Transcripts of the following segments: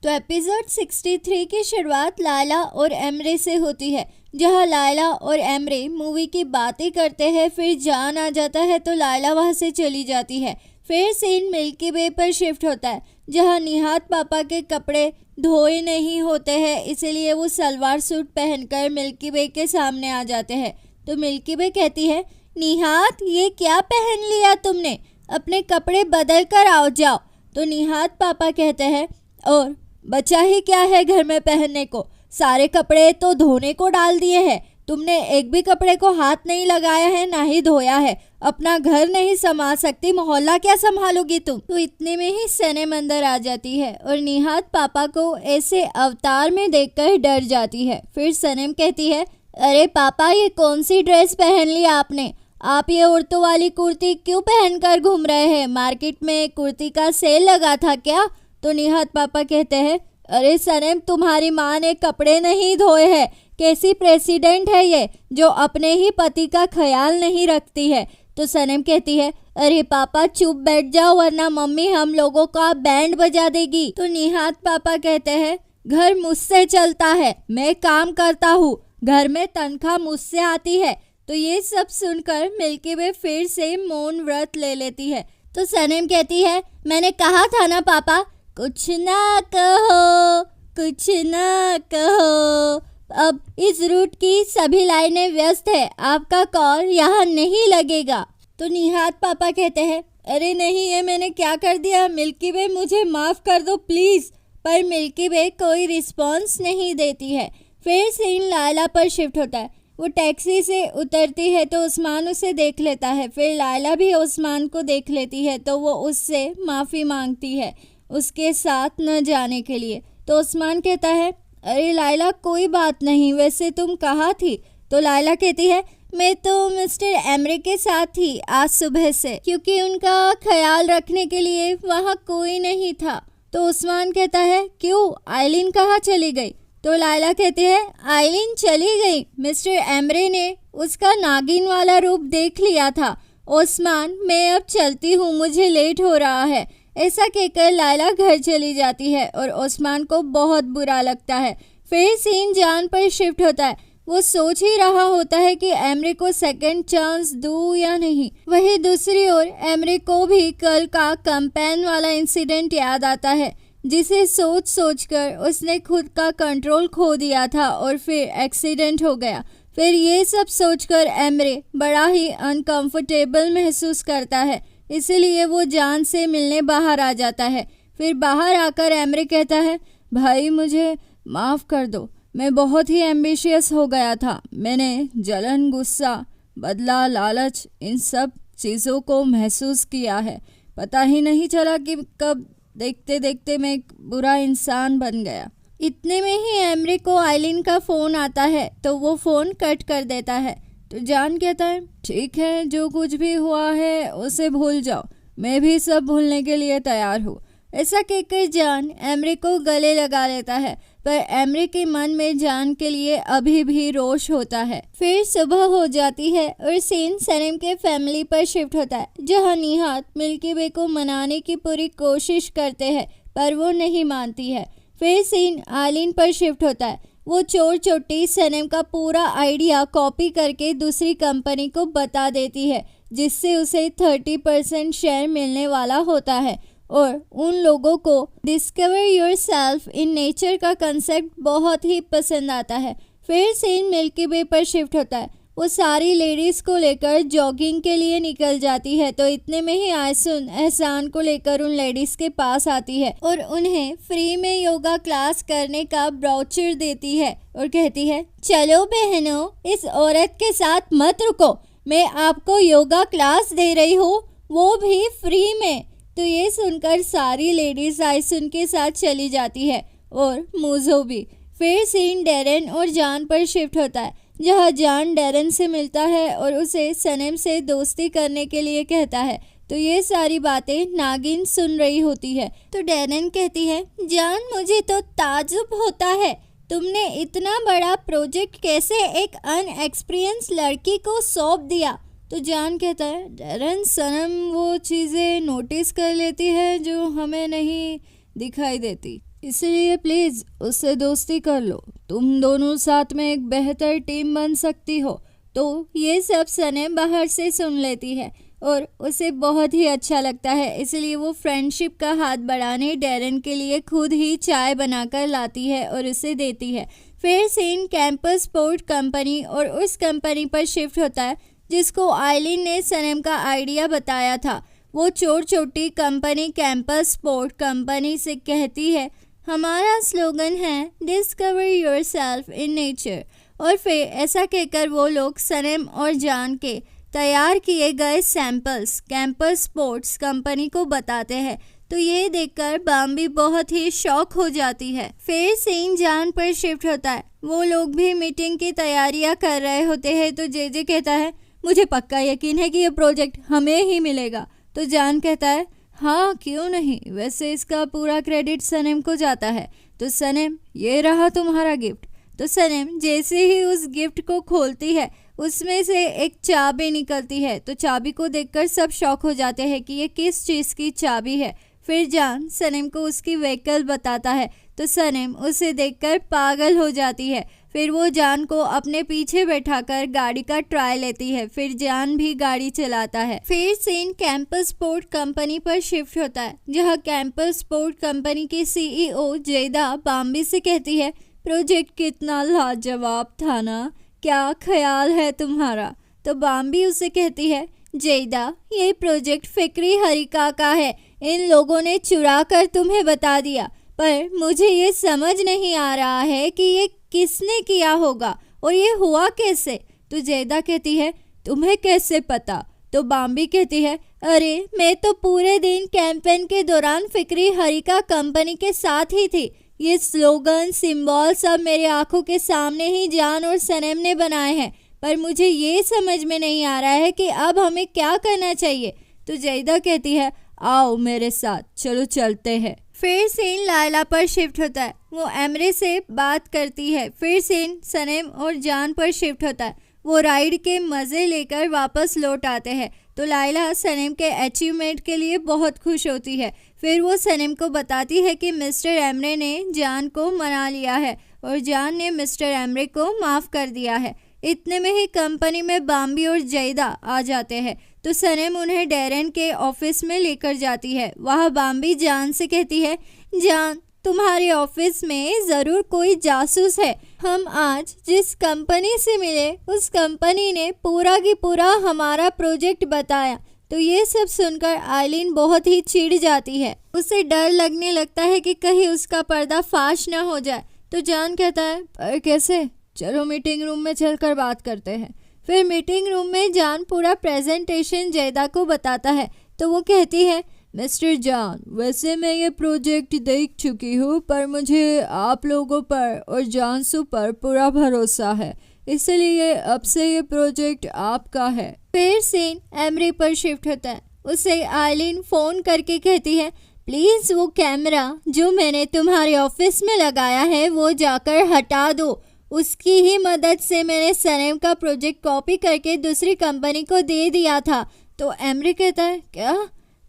तो एपिसोड 63 की शुरुआत लायला और एमरे से होती है, जहां लायला और एमरे मूवी की बातें करते हैं। फिर जान आ जाता है तो लायला वहां से चली जाती है। फिर सीन मिल्की वे पर शिफ्ट होता है, जहां निहात पापा के कपड़े धोए नहीं होते हैं, इसीलिए वो सलवार सूट पहनकर मिल्की वे के सामने आ जाते हैं। तो मिल्की वे कहती है, निहात ये क्या पहन लिया तुमने, अपने कपड़े बदल कर आओ जाओ। तो निहात पापा कहते हैं, और बचा ही क्या है घर में पहनने को, सारे कपड़े तो धोने को डाल दिए हैं, तुमने एक भी कपड़े को हाथ नहीं लगाया है ना ही धोया है, अपना घर नहीं संभाल सकती, मोहल्ला क्या संभालोगी तुम। तो इतने में ही सनम अंदर आ जाती है और निहात पापा को ऐसे अवतार में देखकर डर जाती है। फिर सनम कहती है, अरे पापा ये कौन सी ड्रेस पहन ली आपने, आप ये औरतों वाली कुर्ती क्यों पहनकर घूम रहे हैं, मार्केट में कुर्ती का सेल लगा था क्या। तो निहात पापा कहते हैं, अरे सनम तुम्हारी माँ ने कपड़े नहीं धोए हैं, कैसी प्रेसिडेंट है ये जो अपने ही पति का ख्याल नहीं रखती है। तो सनम कहती है, अरे पापा चुप बैठ जाओ वरना मम्मी हम लोगों का बैंड बजा देगी। तो निहात पापा कहते हैं, घर मुझसे चलता है, मैं काम करता हूँ, घर में तनख्वाह मुझसे आती है। तो ये सब सुनकर मिल्की वे फिर से मौन व्रत ले लेती है। तो सनम कहती है, मैंने कहा था ना पापा, कुछ ना कहो कुछ ना कहो। अब इस रूट की सभी लाइनें व्यस्त है, आपका कॉल यहाँ नहीं लगेगा। तो निहात पापा कहते हैं, अरे नहीं ये मैंने क्या कर दिया, मिल्की वे मुझे माफ कर दो प्लीज। पर मिल्की वे कोई रिस्पॉन्स नहीं देती है। फिर सीन लायला पर शिफ्ट होता है। वो टैक्सी से उतरती है तो उस्मान उसे देख लेता है। फिर लायला भी उस्मान को देख लेती है तो वो उससे माफ़ी मांगती है उसके साथ न जाने के लिए। तो उस्मान कहता है, अरे लायला कोई बात नहीं, वैसे तुम कहाँ थी। तो लायला कहती है, मैं तो मिस्टर एमरे के साथ थी आज सुबह से, क्योंकि उनका ख्याल रखने के लिए वहाँ कोई नहीं था। तो उस्मान कहता है, क्यों आइलिन कहाँ चली गई। तो लायला कहती है, आइलिन चली गई, मिस्टर एमरे ने उसका नागिन वाला रूप देख लिया था। उस्मान मैं अब चलती हूँ, मुझे लेट हो रहा है। ऐसा कहकर लायला घर चली जाती है और उस्मान को बहुत बुरा लगता है। फिर सीन जान पर शिफ्ट होता है। वो सोच ही रहा होता है कि एमरे को सेकंड चांस दूं या नहीं। वहीं दूसरी ओर एमरे को भी कल का कैंपेन वाला इंसिडेंट याद आता है, जिसे सोच सोचकर उसने खुद का कंट्रोल खो दिया था और फिर एक्सीडेंट हो गया। फिर ये सब सोचकर एमरे बड़ा ही अनकंफर्टेबल महसूस करता है, इसीलिए वो जान से मिलने बाहर आ जाता है। फिर बाहर आकर एमरे कहता है, भाई मुझे माफ़ कर दो, मैं बहुत ही एम्बिशियस हो गया था, मैंने जलन, गुस्सा, बदला, लालच, इन सब चीज़ों को महसूस किया है, पता ही नहीं चला कि कब देखते देखते मैं एक बुरा इंसान बन गया। इतने में ही एमरे को आइलिन का फ़ोन आता है तो वो फ़ोन कट कर देता है। तो जान कहता है, ठीक है जो कुछ भी हुआ है उसे भूल जाओ, मैं भी सब भूलने के लिए तैयार हूँ। ऐसा कहकर जान एमरे को गले लगा लेता है, पर एमरे के मन में जान के लिए अभी भी रोष होता है। फिर सुबह हो जाती है और सीन सनम के फैमिली पर शिफ्ट होता है, जहाँ निहात मिल्की वे को मनाने की पूरी कोशिश करते हैं पर वो नहीं मानती है। फिर सीन आइलिन पर शिफ्ट होता है। वो चोर चोटी सनम का पूरा आइडिया कॉपी करके दूसरी कंपनी को बता देती है, जिससे उसे 30% शेयर मिलने वाला होता है। और उन लोगों को डिस्कवर योरसेल्फ इन नेचर का कंसेप्ट बहुत ही पसंद आता है। फिर सीन मिल्की वे पर शिफ्ट होता है। वो सारी लेडीज़ को लेकर जॉगिंग के लिए निकल जाती है। तो इतने में ही आयसुन एहसान को लेकर उन लेडीज़ के पास आती है और उन्हें फ्री में योगा क्लास करने का ब्राउचर देती है और कहती है, चलो बहनों इस औरत के साथ मत रुको, मैं आपको योगा क्लास दे रही हूँ, वो भी फ्री में। तो ये सुनकर सारी लेडीज़ आयसुन के साथ चली जाती है और मूजो भी। फिर सीन डेरन और जान पर शिफ्ट होता है, जहाँ जान डेरन से मिलता है और उसे सनम से दोस्ती करने के लिए कहता है। तो ये सारी बातें नागिन सुन रही होती है। तो डेरन कहती है, जान मुझे तो ताज्जुब होता है, तुमने इतना बड़ा प्रोजेक्ट कैसे एक अनएक्सपीरियंस लड़की को सौंप दिया। तो जान कहता है, डेरन सनम वो चीज़ें नोटिस कर लेती है जो हमें नहीं दिखाई देती। इसलिए प्लीज उससे दोस्ती कर लो, तुम दोनों साथ में एक बेहतर टीम बन सकती हो। तो ये सब सनम बाहर से सुन लेती है और उसे बहुत ही अच्छा लगता है, इसलिए वो फ्रेंडशिप का हाथ बढ़ाने डैरन के लिए खुद ही चाय बनाकर लाती है और उसे देती है। फिर सीन कैंपस स्पोर्ट कंपनी और उस कंपनी पर शिफ्ट होता है जिसको आइलिन ने सनम का आइडिया बताया था। वो चोर चोटी कंपनी कैंपस स्पोर्ट कंपनी से कहती है, हमारा स्लोगन है डिस्कवर योरसेल्फ इन नेचर। और फिर ऐसा कहकर वो लोग सनम और जान के तैयार किए गए सैंपल्स कैंपस स्पोर्ट्स कंपनी को बताते हैं। तो ये देखकर बाम्बी बहुत ही शॉक हो जाती है। फिर सीन जान पर शिफ्ट होता है। वो लोग भी मीटिंग की तैयारियां कर रहे होते हैं। तो जे कहता है, मुझे पक्का यकीन है कि ये प्रोजेक्ट हमें ही मिलेगा। तो जान कहता है, हाँ क्यों नहीं, वैसे इसका पूरा क्रेडिट सनम को जाता है। तो सनम, ये रहा तुम्हारा गिफ्ट। तो सनम जैसे ही उस गिफ्ट को खोलती है उसमें से एक चाबी निकलती है। तो चाबी को देखकर सब शॉक हो जाते हैं कि ये किस चीज़ की चाबी है। फिर जान सनम को उसकी व्हीकल बताता है। तो सनम उसे देखकर पागल हो जाती है। फिर वो जान को अपने पीछे बैठाकर गाड़ी का ट्राई लेती है। फिर जान भी गाड़ी चलाता है। फिर सीन कैंपस स्पोर्ट कंपनी पर शिफ्ट होता है जहाँ कैंपस स्पोर्ट कंपनी की CEO जैदा बाम्बी से कहती है, प्रोजेक्ट कितना लाजवाब था ना, क्या ख्याल है तुम्हारा। तो बाम्बी उसे कहती है, जैदा ये प्रोजेक्ट फिक्री हरिका का है, इन लोगों ने चुरा कर तुम्हें बता दिया, पर मुझे ये समझ नहीं आ रहा है कि ये किसने किया होगा और ये हुआ कैसे। तो जैदा कहती है, तुम्हें कैसे पता। तो बाम्बी कहती है, अरे मैं तो पूरे दिन कैंपेन के दौरान फिक्री हरिका कंपनी के साथ ही थी। ये स्लोगन सिंबल सब मेरे आंखों के सामने ही जान और सनम ने बनाए हैं, पर मुझे ये समझ में नहीं आ रहा है कि अब हमें क्या करना चाहिए। तो जैदा कहती है, आओ मेरे साथ, चलो चलते हैं। फिर सीन लायला पर शिफ्ट होता है। वो एमरे से बात करती है। फिर सीन सनम और जान पर शिफ्ट होता है। वो राइड के मज़े लेकर वापस लौट आते हैं। तो लायला सनम के अचीवमेंट के लिए बहुत खुश होती है। फिर वो सनम को बताती है कि मिस्टर एमरे ने जान को मना लिया है और जान ने मिस्टर एमरे को माफ़ कर दिया है। इतने में ही कंपनी में बाम्बी और जैदा आ जाते हैं। तो सनम उन्हें डैरन के ऑफिस में लेकर जाती है। वहाँ बाम्बी जान से कहती है, जान तुम्हारे ऑफिस में ज़रूर कोई जासूस है। हम आज जिस कंपनी से मिले उस कंपनी ने पूरा की पूरा हमारा प्रोजेक्ट बताया। तो ये सब सुनकर आइलिन बहुत ही चिढ़ जाती है। उसे डर लगने लगता है कि कहीं उसका पर्दा फाश ना हो जाए। तो जान कहता है, पर कैसे, चलो मीटिंग रूम में चलकर बात करते हैं। फिर मीटिंग रूम में जान पूरा प्रेजेंटेशन जैदा को बताता है। तो वो कहती है, मिस्टर जान, वैसे मैं ये प्रोजेक्ट देख चुकी हूँ, पर मुझे आप लोगों पर और जानसू पर पूरा भरोसा है, इसलिए अब से ये प्रोजेक्ट आपका है। फिर सीन एमरी पर शिफ्ट होता है। उसे आइलिन फ़ोन करके कहती है, प्लीज़ वो कैमरा जो मैंने तुम्हारे ऑफिस में लगाया है वो जाकर हटा दो। उसकी ही मदद से मैंने सनम का प्रोजेक्ट कॉपी करके दूसरी कंपनी को दे दिया था। तो एमरी कहता है,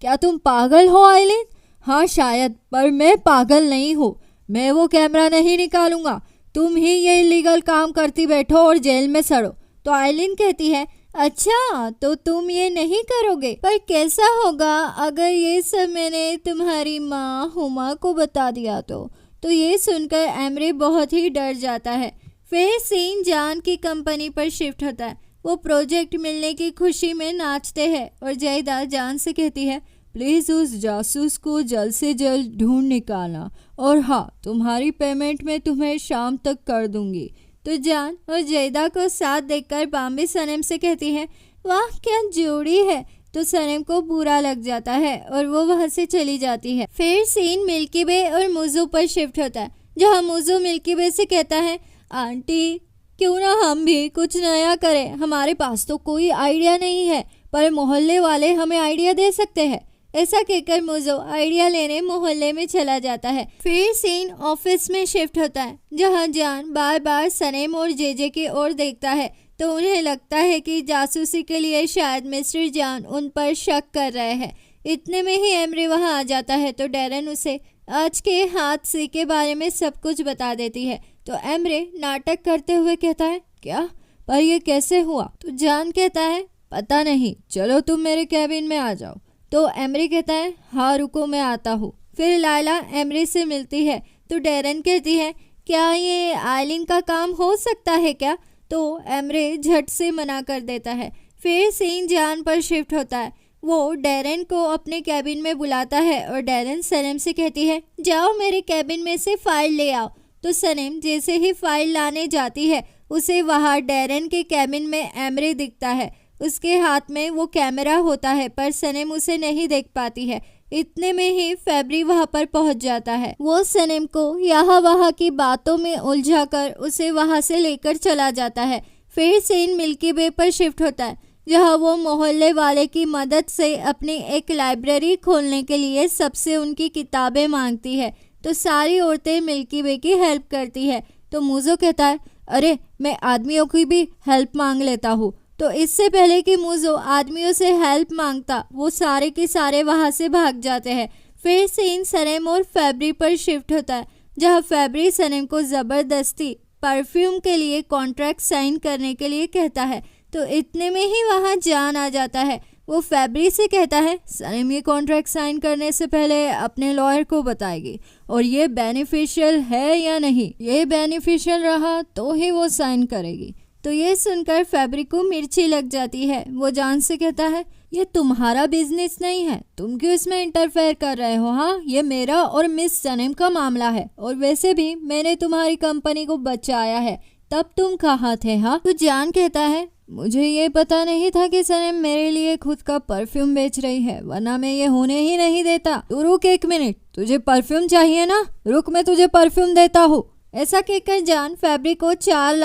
क्या तुम पागल हो आइलिन। हाँ शायद, पर मैं पागल नहीं हूँ। मैं वो कैमरा नहीं निकालूंगा। तुम ही ये इलीगल काम करती बैठो और जेल में सड़ो। तो आइलिन कहती है, अच्छा तो तुम ये नहीं करोगे, पर कैसा होगा अगर ये सब मैंने तुम्हारी माँ हुमा को बता दिया तो ये सुनकर एमरे बहुत ही डर जाता है। फिर सीन जान की कंपनी पर शिफ्ट होता है। वो प्रोजेक्ट मिलने की खुशी में नाचते हैं और जैदा जान से कहती है, प्लीज़ उस जासूस को जल्द से जल्द ढूंढ निकालना, और हाँ तुम्हारी पेमेंट मैं तुम्हें शाम तक कर दूंगी। तो जान और जैदा को साथ देखकर बाम्बी सनम से कहती है, वाह क्या जोड़ी है। तो सनम को बुरा लग जाता है और वो वहाँ से चली जाती है। फिर सीन मिल्की वे और मुजू पर शिफ्ट होता है जहाँ मुजू मिल्की वे से कहता है, आंटी क्यों ना हम भी कुछ नया करें, हमारे पास तो कोई आइडिया नहीं है पर मोहल्ले वाले हमें आइडिया दे सकते हैं। ऐसा कहकर मुजो आइडिया लेने मोहल्ले में चला जाता है। फिर सीन ऑफिस में शिफ्ट होता है जहां जान बार बार सनम और जेजे की ओर देखता है। तो उन्हें लगता है कि जासूसी के लिए शायद मिस्टर जान उन पर शक कर रहे हैं। इतने में ही एमरी वहां आ जाता है। तो डैरन उसे आज के हादसे के बारे में सब कुछ बता देती है। तो एमरे नाटक करते हुए कहता है, क्या, पर ये कैसे हुआ? तो जान कहता है, पता नहीं, चलो तुम मेरे कैबिन में आ जाओ। तो एमरे कहता है, हाँ रुको मैं आता हूँ। फिर लायला एमरे से मिलती है। तो डैरेन कहती है, क्या ये आइलिन का काम हो सकता है क्या? तो एमरे झट से मना कर देता है। फिर सीन जान पर शिफ्ट होता है। वो डैरेन को अपने कैबिन में बुलाता है और डैरेन सनम से कहती है, जाओ मेरे कैबिन में से फाइल ले आओ। तो सनम जैसे ही फाइल लाने जाती है उसे वहाँ डैरेन के कैबिन में एमरे दिखता है। उसके हाथ में वो कैमरा होता है पर सनम उसे नहीं देख पाती है। इतने में ही फेब्री वहाँ पर पहुँच जाता है। वो सनम को यहाँ वहाँ की बातों में उलझाकर उसे वहाँ से लेकर चला जाता है। फिर सीन मिल्की वे पर शिफ्ट होता है, जहाँ वो मोहल्ले वाले की मदद से अपनी एक लाइब्रेरी खोलने के लिए सबसे उनकी किताबें मांगती है। तो सारी औरतें मिल्की वे की हेल्प करती है। तो मूजो कहता है, अरे मैं आदमियों की भी हेल्प मांग लेता हूँ। तो इससे पहले कि मूजो आदमियों से हेल्प मांगता, वो सारे के सारे वहाँ से भाग जाते हैं। फिर सीन सनम और फेब्री पर शिफ्ट होता है, जहाँ फेब्री सनम को ज़बरदस्ती परफ्यूम के लिए कॉन्ट्रैक्ट साइन करने के लिए कहता है। तो इतने में ही वहाँ जान आ जाता है। वो फेब्री से कहता है, सनम ये कॉन्ट्रैक्ट साइन करने से पहले अपने लॉयर को बताएगी और ये बेनिफिशियल है या नहीं। ये बेनिफिशियल रहा तो ही वो साइन करेगी। तो ये सुनकर फेब्री को मिर्ची लग जाती है। वो जान से कहता है, ये तुम्हारा बिजनेस नहीं है, तुम क्यों इसमें इंटरफेयर कर रहे हो? हाँ, ये मेरा और मिस सनम का मामला है और वैसे भी मैंने तुम्हारी कंपनी को बचाया है, तब तुम कहाँ थे? हाँ। तो जान कहता है, मुझे ये पता नहीं था कि सनम मेरे लिए खुद का परफ्यूम बेच रही है, वरना मैं ये होने ही नहीं देता। तू रुक एक मिनट, तुझे परफ्यूम चाहिए ना? रुक, मैं तुझे परफ्यूम देता हूँ। ऐसा कहकर जान फेब्री को $4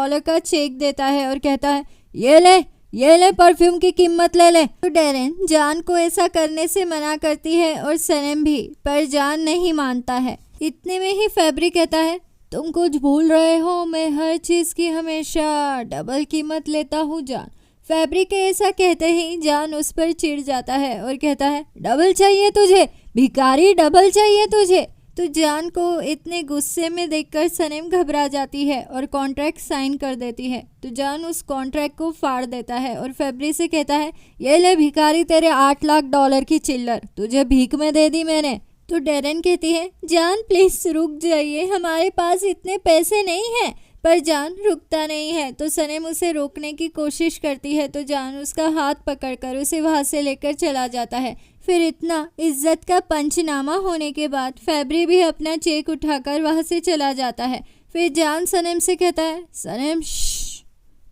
लाख का चेक देता है और कहता है, ये ले परफ्यूम की कीमत ले ले। तो डैरेन जान को ऐसा करने से मना करती है और सनम भी, पर जान नहीं मानता है। इतने में ही फेब्री कहता है, तुम कुछ भूल रहे हो, मैं हर चीज़ की हमेशा डबल कीमत लेता हूँ जान। फेब्री के ऐसा कहते ही जान उस पर चिढ़ जाता है और कहता है, डबल चाहिए तुझे भिखारी, डबल चाहिए तुझे? तो जान को इतने गुस्से में देखकर सनम घबरा जाती है और कॉन्ट्रैक्ट साइन कर देती है। तो जान उस कॉन्ट्रैक्ट को फाड़ देता है और फेब्री से कहता है, ये ले भिखारी, तेरे $8 लाख की चिल्लर तुझे भीख में दे दी मैंने। तो डैरेन कहती है, जान प्लीज रुक जाइए, हमारे पास इतने पैसे नहीं हैं। पर जान रुकता नहीं है। तो सनम उसे रोकने की कोशिश करती है तो जान उसका हाथ पकड़कर उसे वहां से लेकर चला जाता है। फिर इतना इज्जत का पंचनामा होने के बाद फेब्री भी अपना चेक उठाकर वहां से चला जाता है। फिर जान सनम से कहता है, सनम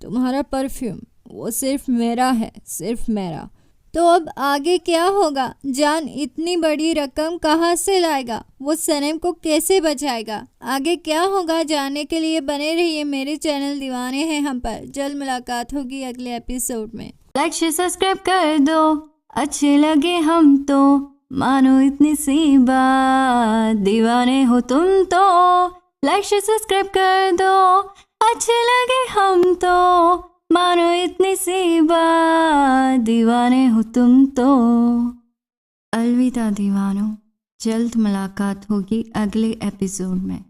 तुम्हारा परफ्यूम वो सिर्फ मेरा है, सिर्फ मेरा। तो अब आगे क्या होगा? जान इतनी बड़ी रकम कहाँ से लाएगा? वो सनम को कैसे बचाएगा? आगे क्या होगा जानने के लिए बने रहिए मेरे चैनल दीवाने हैं हम पर। जल्द मुलाकात होगी अगले एपिसोड में। लाइक शेयर सब्सक्राइब कर दो, अच्छे लगे हम तो मानो इतनी सी बात, दीवाने हो तुम तो। लाइक शेयर सब्सक्राइब कर दो, अच्छे लगे हम तो मानो इतनी सी बात, दीवाने हो तुम तो। अलविदा दीवानों, जल्द मुलाकात होगी अगले एपिसोड में।